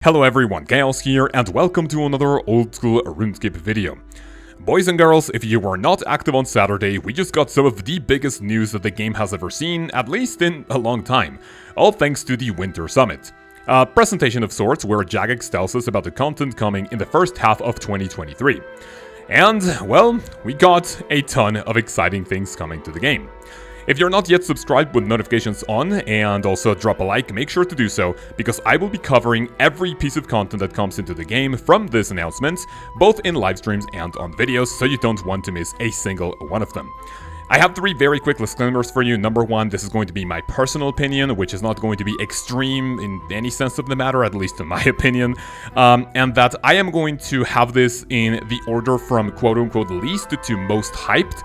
Hello everyone, Chaos here, and welcome to another old school RuneScape video. Boys and girls, if you were not active on Saturday, we just got some of the biggest news that the game has ever seen, at least in a long time, all thanks to the Winter Summit. A presentation of sorts where Jagex tells us about the content coming in the first half of 2023. And, well, we got a ton of exciting things coming to the game. If you're not yet subscribed with notifications on, and also drop a like, make sure to do so, because I will be covering every piece of content that comes into the game from this announcement, both in live streams and on videos, so you don't want to miss a single one of them. I have three very quick disclaimers for you. Number one, this is going to be my personal opinion, which is not going to be extreme in any sense of the matter, at least in my opinion, and that I am going to have this in the order from quote-unquote least to most hyped.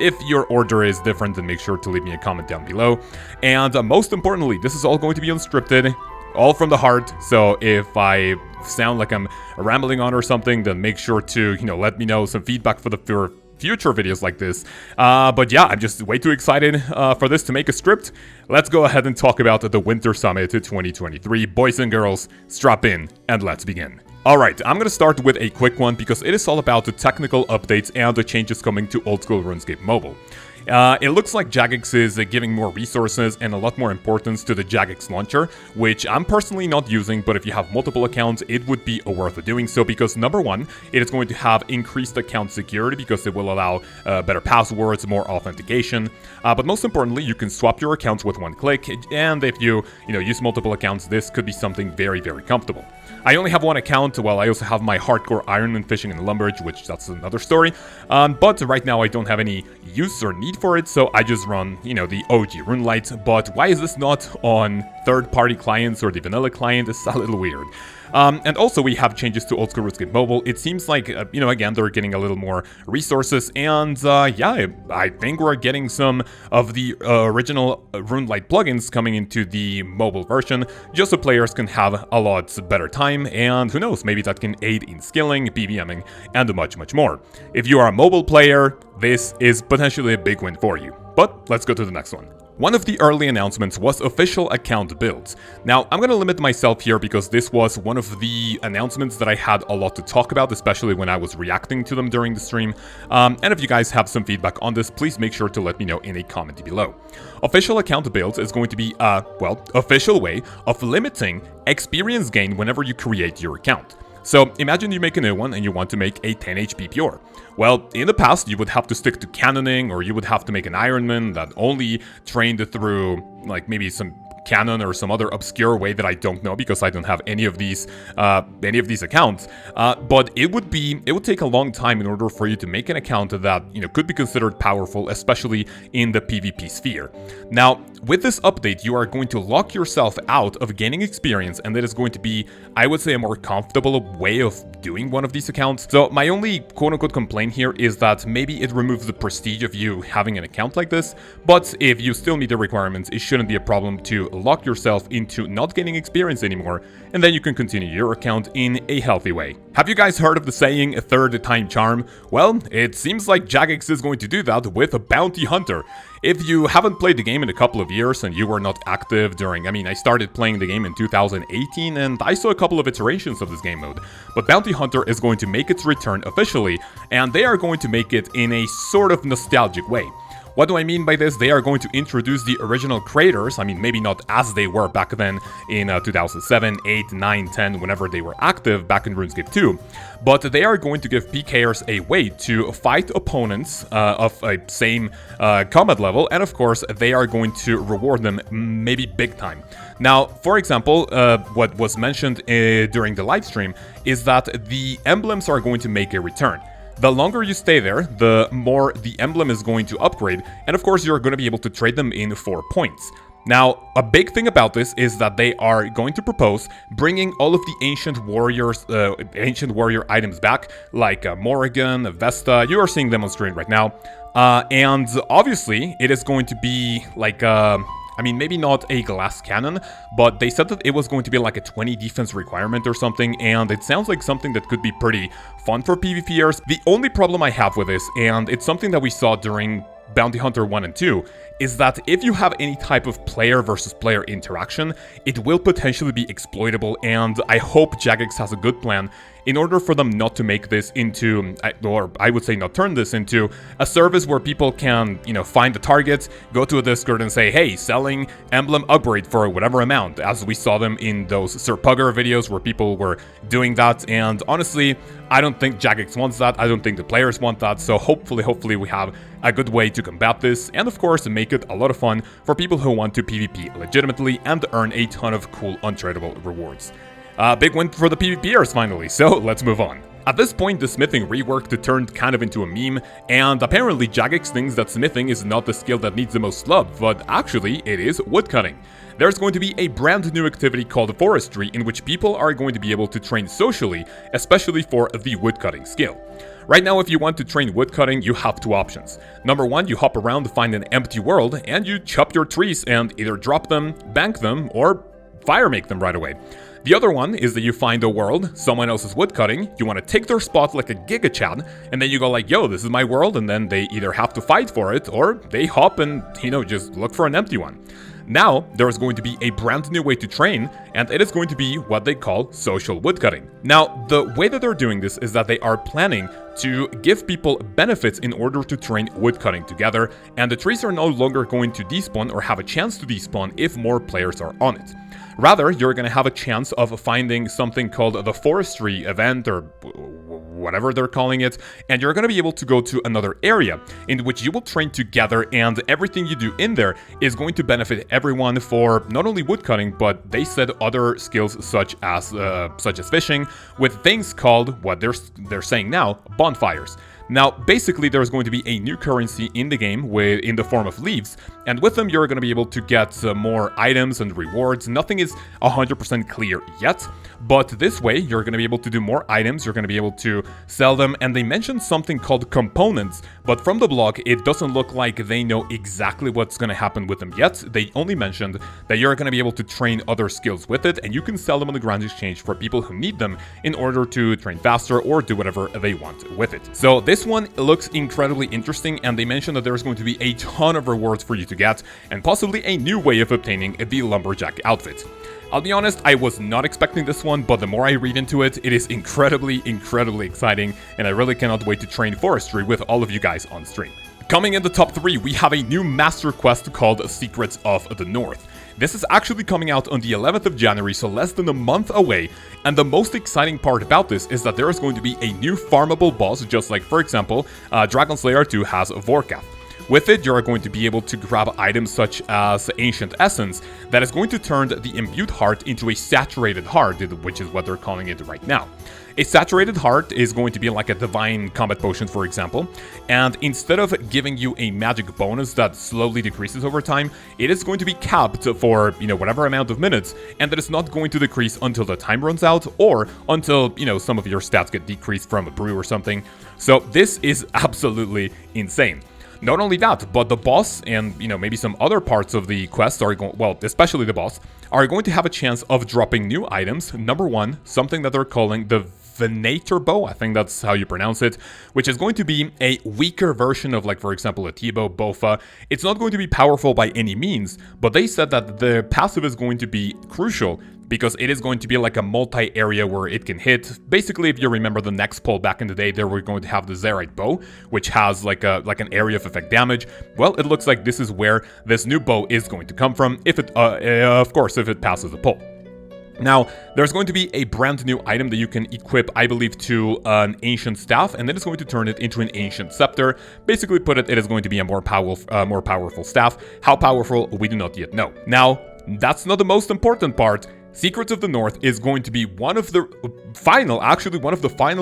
If your order is different, then make sure to leave me a comment down below. And most importantly, this is all going to be unscripted, all from the heart, so if I sound like I'm rambling on or something, then make sure to, let me know some feedback for future videos like this. But yeah, I'm just way too excited for this to make a script. Let's go ahead and talk about the Winter Summit 2023. Boys and girls, strap in and let's begin. Alright, I'm gonna start with a quick one because it is all about the technical updates and the changes coming to old school RuneScape Mobile. It looks like Jagex is giving more resources and a lot more importance to the Jagex launcher, which I'm personally not using, but if you have multiple accounts, it would be worth doing so because number one, it is going to have increased account security because it will allow better passwords, more authentication, but most importantly, you can swap your accounts with one click, and if you use multiple accounts, this could be something very, very comfortable. I only have one account, well, I also have my hardcore ironman fishing and lumberage, which that's another story, but right now I don't have any use or need for it, so I just run, the OG RuneLite. But why is this not on third-party clients or the vanilla client? It's a little weird. And also we have changes to old school RuneScape Mobile. It seems like, again, they're getting a little more resources, and yeah, I think we're getting some of the original RuneLite plugins coming into the mobile version, just so players can have a lot better time, and who knows, maybe that can aid in skilling, BBMing, and much, much more. If you are a mobile player, this is potentially a big win for you. But let's go to the next one. One of the early announcements was official account builds. Now, I'm gonna limit myself here because this was one of the announcements that I had a lot to talk about, especially when I was reacting to them during the stream. And if you guys have some feedback on this, please make sure to let me know in a comment below. Official account builds is going to be a, official way of limiting experience gain whenever you create your account. So imagine you make a new one and you want to make a 10 HP pure. Well, in the past you would have to stick to cannoning, or you would have to make an Ironman that only trained through like maybe some canon or some other obscure way that I don't know because I don't have any of these accounts. But it would take a long time in order for you to make an account that could be considered powerful, especially in the PvP sphere. Now, with this update, you are going to lock yourself out of gaining experience, and that is going to be, I would say, a more comfortable way of doing one of these accounts. So my only quote-unquote complaint here is that maybe it removes the prestige of you having an account like this, but if you still meet the requirements, it shouldn't be a problem to lock yourself into not gaining experience anymore, and then you can continue your account in a healthy way. Have you guys heard of the saying, a third time charm? Well, it seems like Jagex is going to do that with a bounty hunter. If you haven't played the game in a couple of years and you were not active during, I started playing the game in 2018 and I saw a couple of iterations of this game mode, but Bounty Hunter is going to make its return officially, and they are going to make it in a sort of nostalgic way. What do I mean by this? They are going to introduce the original creators, maybe not as they were back then in 2007, 8, 9, 10, whenever they were active back in RuneScape 2, but they are going to give PKers a way to fight opponents of a same combat level, and of course, they are going to reward them maybe big time. Now, for example, what was mentioned during the live stream is that the emblems are going to make a return. The longer you stay there, the more the emblem is going to upgrade, and of course you're going to be able to trade them in 4 points. Now, a big thing about this is that they are going to propose bringing all of the ancient warrior items back, like Morrigan, Vesta. You are seeing them on screen right now, and obviously it is going to be like maybe not a glass cannon, but they said that it was going to be like a 20 defense requirement or something, and it sounds like something that could be pretty fun for PvPers. The only problem I have with this, and it's something that we saw during Bounty Hunter 1 and 2 is that if you have any type of player versus player interaction, it will potentially be exploitable, and I hope Jagex has a good plan in order for them not to make this into, or I would say not turn this into, a service where people can, find the target, go to a Discord and say, hey, selling emblem upgrade for whatever amount, as we saw them in those Sir Pugger videos where people were doing that, and honestly, I don't think Jagex wants that, I don't think the players want that, so hopefully we have a good way to combat this, and of course make it a lot of fun for people who want to PvP legitimately and earn a ton of cool untradeable rewards. Big win for the PvPers finally, so let's move on. At this point, the smithing rework turned kind of into a meme, and apparently Jagex thinks that smithing is not the skill that needs the most love, but actually it is woodcutting. There's going to be a brand new activity called Forestry in which people are going to be able to train socially, especially for the woodcutting skill. Right now, if you want to train woodcutting, you have two options. Number one, you hop around to find an empty world, and you chop your trees and either drop them, bank them, or fire make them right away. The other one is that you find a world, someone else is woodcutting, you want to take their spot like a Giga Chad, and then you go like, yo, this is my world, and then they either have to fight for it, or they hop and, just look for an empty one. Now, there is going to be a brand new way to train, and it is going to be what they call social woodcutting. Now, the way that they're doing this is that they are planning to give people benefits in order to train woodcutting together, and the trees are no longer going to despawn or have a chance to despawn if more players are on it. Rather, you're going to have a chance of finding something called the Forestry event, or whatever they're calling it, and you're going to be able to go to another area in which you will train together, and everything you do in there is going to benefit everyone for not only woodcutting, but they said other skills such as fishing, with things called, what they're saying now, bonfires. Now, basically, there's going to be a new currency in the game in the form of leaves, and with them, you're going to be able to get more items and rewards. Nothing is 100% clear yet, but this way, you're going to be able to do more items, you're going to be able to sell them, and they mentioned something called components, but from the blog, it doesn't look like they know exactly what's going to happen with them yet. They only mentioned that you're going to be able to train other skills with it, and you can sell them on the Grand Exchange for people who need them in order to train faster or do whatever they want with it. So this one looks incredibly interesting, and they mentioned that there's going to be a ton of rewards for you to get, and possibly a new way of obtaining the lumberjack outfit. I'll be honest, I was not expecting this one, but the more I read into it, it is incredibly exciting, and I really cannot wait to train forestry with all of you guys on stream. Coming in the top 3, we have a new master quest called Secrets of the North. This is actually coming out on the 11th of January, so less than a month away, and the most exciting part about this is that there is going to be a new farmable boss, just like, for example, Dragon Slayer 2 has Vorkath. With it, you're going to be able to grab items such as Ancient Essence that is going to turn the imbued heart into a saturated heart, which is what they're calling it right now. A saturated heart is going to be like a divine combat potion, for example, and instead of giving you a magic bonus that slowly decreases over time, it is going to be capped for, whatever amount of minutes, and that is not going to decrease until the time runs out or until, some of your stats get decreased from a brew or something. So this is absolutely insane. Not only that, but the boss and, maybe some other parts of the quest are going, well, especially the boss, are going to have a chance of dropping new items. Number one, something that they're calling the Venator bow, I think that's how you pronounce it, which is going to be a weaker version of, like, for example, a T-bow, Bofa. It's not going to be powerful by any means, but they said that the passive is going to be crucial because it is going to be like a multi-area where it can hit. Basically, if you remember the next poll back in the day, they were going to have the Zerite bow, which has like an area of effect damage. Well, it looks like this is where this new bow is going to come from, if it, of course, if it passes the poll. Now, there's going to be a brand new item that you can equip, I believe, to an ancient staff, and then it's going to turn it into an ancient scepter. Basically put it, it is going to be a more powerful staff. How powerful, we do not yet know. Now, that's not the most important part. Secrets of the North is going to be one of the final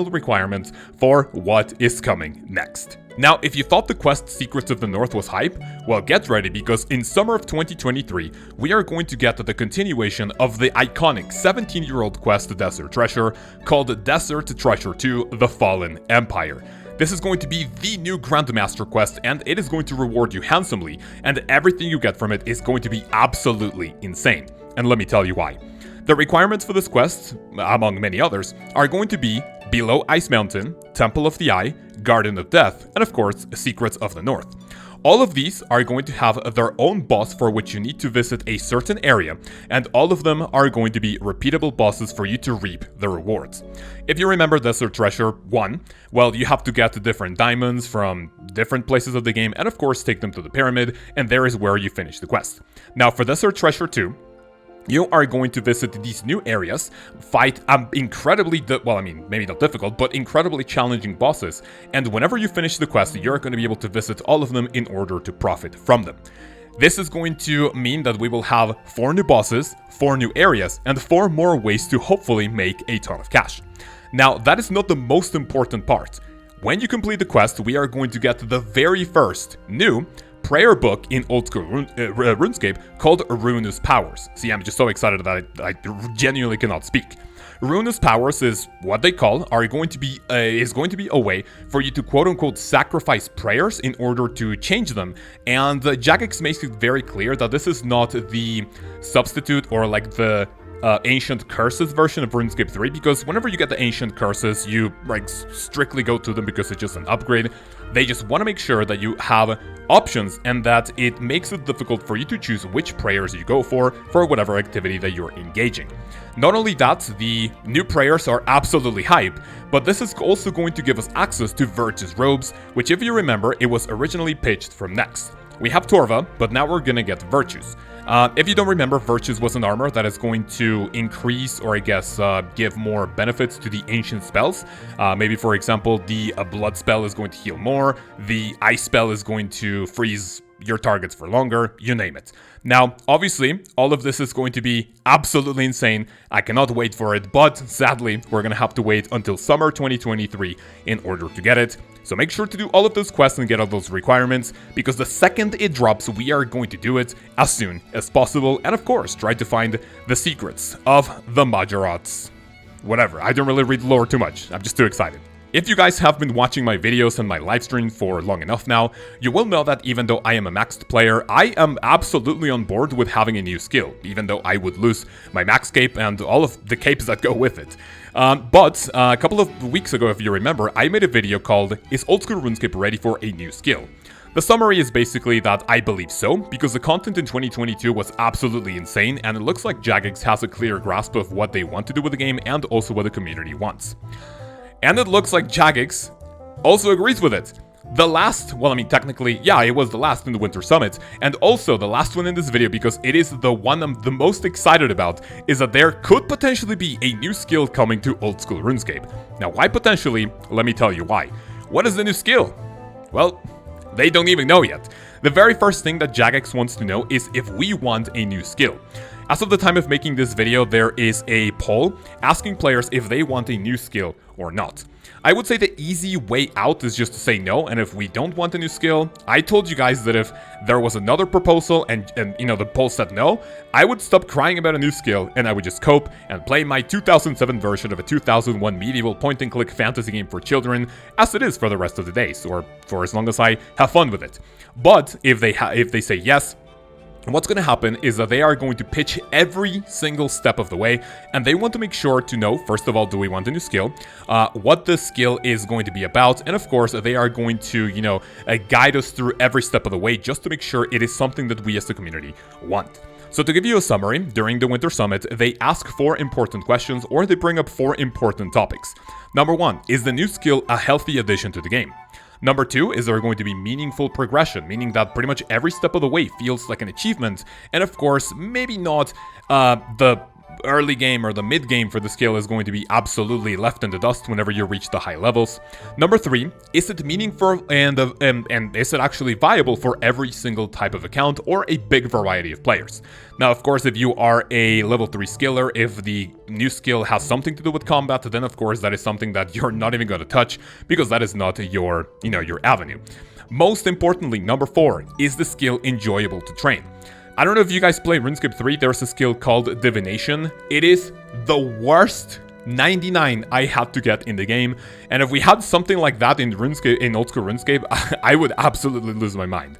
requirements for what is coming next. Now, if you thought the quest Secrets of the North was hype, well, get ready, because in summer of 2023, we are going to get the continuation of the iconic 17-year-old quest Desert Treasure called Desert Treasure 2: The Fallen Empire. This is going to be the new Grandmaster quest, and it is going to reward you handsomely, and everything you get from it is going to be absolutely insane. And let me tell you why. The requirements for this quest, among many others, are going to be Below Ice Mountain, Temple of the Eye, Garden of Death, and of course, Secrets of the North. All of these are going to have their own boss for which you need to visit a certain area, and all of them are going to be repeatable bosses for you to reap the rewards. If you remember Desert Treasure 1, well, you have to get the different diamonds from different places of the game, and of course take them to the pyramid, and there is where you finish the quest. Now for Desert Treasure 2, you are going to visit these new areas, fight incredibly, well, I mean, maybe not difficult, but incredibly challenging bosses, and whenever you finish the quest, you're going to be able to visit all of them in order to profit from them. This is going to mean that we will have 4 new bosses, 4 new areas, and 4 more ways to hopefully make a ton of cash. Now, that is not the most important part. When you complete the quest, we are going to get the very first new prayer book in old school RuneScape called Ruinous Powers. See, I'm just so excited that I genuinely cannot speak. Ruinous Powers is what they call going to be a way for you to quote-unquote sacrifice prayers in order to change them, and Jagex makes it very clear that this is not the substitute or like the Ancient Curses version of RuneScape 3, because whenever you get the Ancient Curses, you like strictly go to them because it's just an upgrade. They just want to make sure that you have options and that it makes it difficult for you to choose which prayers you go for whatever activity that you're engaging. Not only that, the new prayers are absolutely hype, but this is also going to give us access to Virtus Robes, which if you remember, it was originally pitched from Next. We have Torva, but now we're gonna get Virtus. If you don't remember, Virtus was an armor that is going to increase, or I guess give more benefits to the ancient spells. Maybe, for example, the blood spell is going to heal more, the ice spell is going to freeze your targets for longer, you name it. Now, obviously, all of this is going to be absolutely insane. I cannot wait for it, but sadly, we're gonna have to wait until summer 2023 in order to get it. So make sure to do all of those quests and get all those requirements, because the second it drops, we are going to do it as soon as possible, and of course, try to find the secrets of the Majora's. Whatever, I don't really read lore too much, I'm just too excited. If you guys have been watching my videos and my live stream for long enough now, you will know that even though I am a maxed player, I am absolutely on board with having a new skill, even though I would lose my max cape and all of the capes that go with it. But a couple of weeks ago, if you remember, I made a video called "Is Old School RuneScape Ready for a New Skill?" The summary is basically that I believe so, because the content in 2022 was absolutely insane, and it looks like Jagex has a clear grasp of what they want to do with the game and also what the community wants. And it looks like Jagex also agrees with it. The last, well, I mean, technically, yeah, it was the last in the Winter Summit, and also the last one in this video, because it is the one I'm the most excited about, is that there could potentially be a new skill coming to Old School RuneScape. Now, why potentially? Let me tell you why. What is the new skill? Well, they don't even know yet. The very first thing that Jagex wants to know is if we want a new skill. As of the time of making this video, there is a poll asking players if they want a new skill or not. I would say the easy way out is just to say no, and if we don't want a new skill, I told you guys that if there was another proposal and you know, the poll said no, I would stop crying about a new skill and I would just cope and play my 2007 version of a 2001 medieval point-and-click fantasy game for children as it is for the rest of the days, or for as long as I have fun with it. But if they say yes, what's going to happen is that they are going to pitch every single step of the way, and they want to make sure to know, first of all, do we want a new skill, what the skill is going to be about, and of course, they are going to, you know, guide us through every step of the way just to make sure it is something that we as the community want. So to give you a summary, during the Winter Summit, they ask 4 important questions, or they bring up 4 important topics. Number 1, is the new skill a healthy addition to the game? Number 2, is there going to be meaningful progression, meaning that pretty much every step of the way feels like an achievement, and of course, maybe not the early game or the mid game for the skill is going to be absolutely left in the dust whenever you reach the high levels. Number 3, is it meaningful and is it actually viable for every single type of account or a big variety of players? Now, of course, if you are a level 3 skiller, if the new skill has something to do with combat, then of course that is something that you're not even going to touch because that is not your, you know, your avenue. Most importantly, number 4, is the skill enjoyable to train? I don't know if you guys play RuneScape 3, there's a skill called Divination. It is the worst 99 I had to get in the game, and if we had something like that in RuneScape, in Old School RuneScape, I would absolutely lose my mind.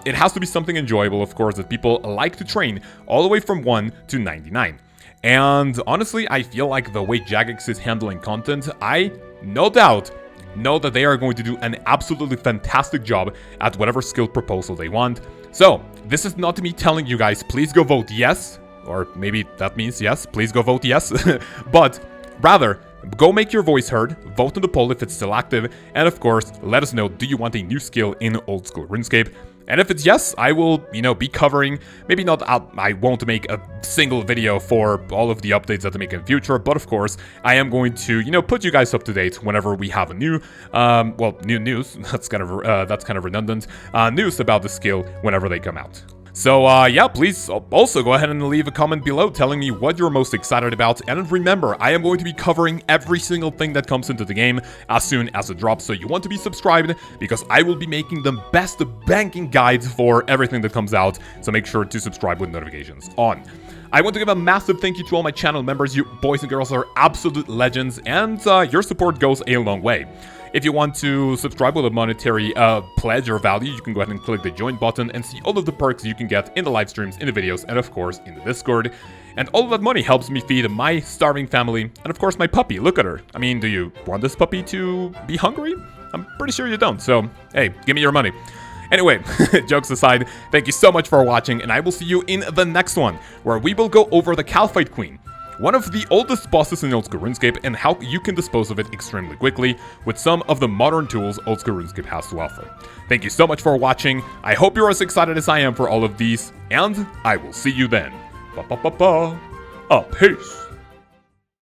It has to be something enjoyable, of course, that people like to train all the way from 1 to 99. And honestly, I feel like the way Jagex is handling content, I, no doubt, know that they are going to do an absolutely fantastic job at whatever skill proposal they want. So, this is not me telling you guys, please go vote yes, or maybe that means yes, please go vote yes, but rather, go make your voice heard, vote in the poll if it's still active, and of course, let us know, do you want a new skill in old school RuneScape? And if it's yes, I will, be covering, maybe not, I won't make a single video for all of the updates that they make in the future, but of course, I am going to, put you guys up to date whenever we have a new, new news, that's kind of redundant, news about the skill whenever they come out. So, yeah, please also go ahead and leave a comment below telling me what you're most excited about. And remember, I am going to be covering every single thing that comes into the game as soon as it drops. So you want to be subscribed because I will be making the best banking guides for everything that comes out. So make sure to subscribe with notifications on. I want to give a massive thank you to all my channel members. You boys and girls are absolute legends, and your support goes a long way. If you want to subscribe with a monetary pledge or value, you can go ahead and click the join button and see all of the perks you can get in the live streams, in the videos, and of course in the Discord. And all of that money helps me feed my starving family, and of course my puppy. Look at her. I mean, do you want this puppy to be hungry? I'm pretty sure you don't, so hey, give me your money. Anyway, jokes aside, thank you so much for watching, and I will see you in the next one, where we will go over the Calphite Queen, one of the oldest bosses in old school RuneScape, and how you can dispose of it extremely quickly with some of the modern tools old school RuneScape has to offer. Thank you so much for watching. I hope you're as excited as I am for all of these, and I will see you then. Peace.